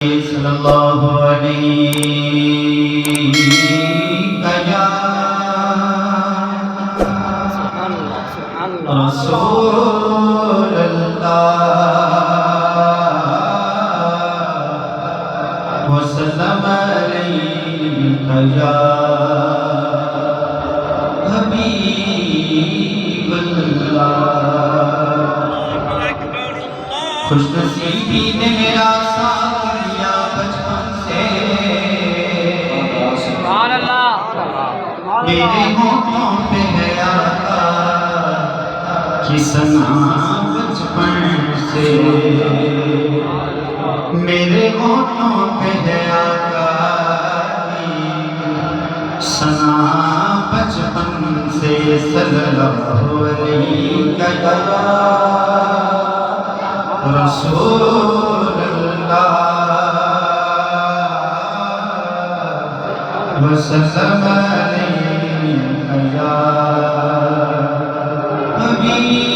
सल्लल्लाहु अलैहि या रसूल अल्लाह वसल्लम अलैका या हबीब अल्लाह। खुशनसीबी ने मेरा साथ दिया बचपन से, मेरे होठों पे है आका की सना बचपन से, मेरे होठों पे है आका की सना बचपन से। सल्लल्लाहु अलैहि रसूल अल्लाह वसल्लम अलैका या हबीब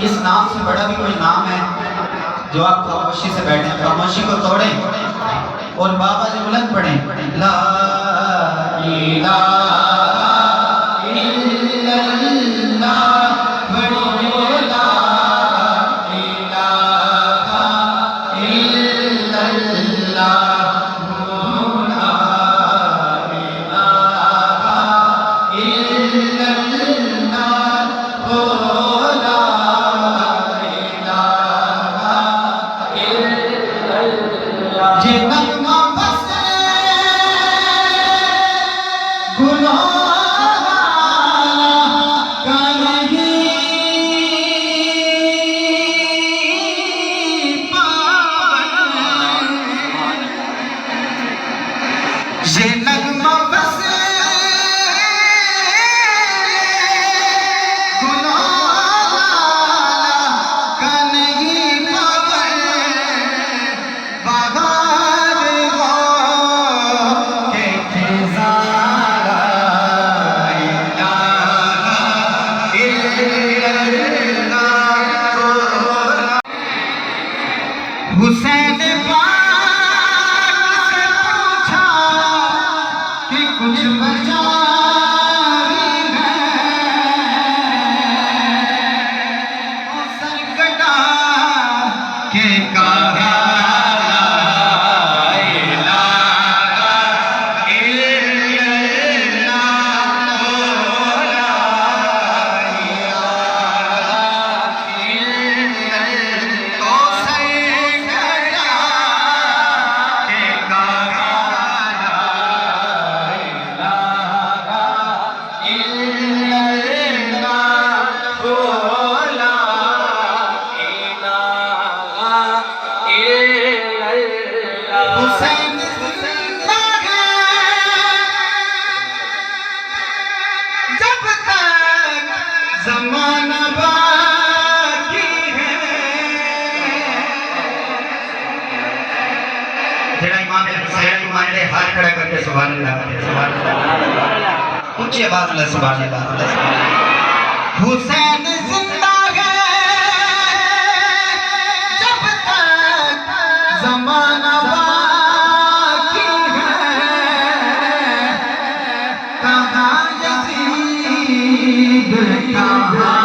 इस नाम से बड़ा भी कोई नाम है जो आप खामोशी से बैठे, खामोशी को तोड़ें और बाबा जी बुलंद पढ़ें, ला इलाहा इल्लल्लाह, ला इलाहा इल्लल्लाह, ला इलाहा इल्लल्लाह। ये नगमा बसे गुलाला कलगी पावन, ये नगमा बसे हुसैन जिंदा है जब तक ज़माना बाकी है। जेड़ा इमाम हुसैन को मानते हाथ खड़ा करके सुभान अल्लाह, सुभान अल्लाह, ऊंची आवाज में सुभान अल्लाह। हुसैन जिंदा है जब तक ज़माना बाकी है। कहाँ यज़ीद कहाँ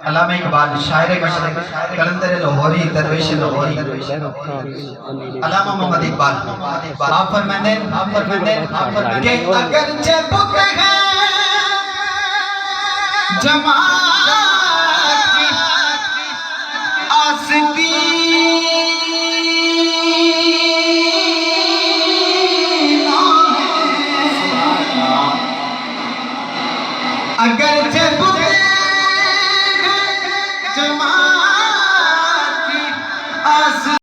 अल्लामा इकबाल शायर मशरक़ कलंदर लाहौरी दरवेश लाहौरी अल्लामा मोहम्मद इकबाल आप फरमाते कि अगर बुक है जमात की आस्तीन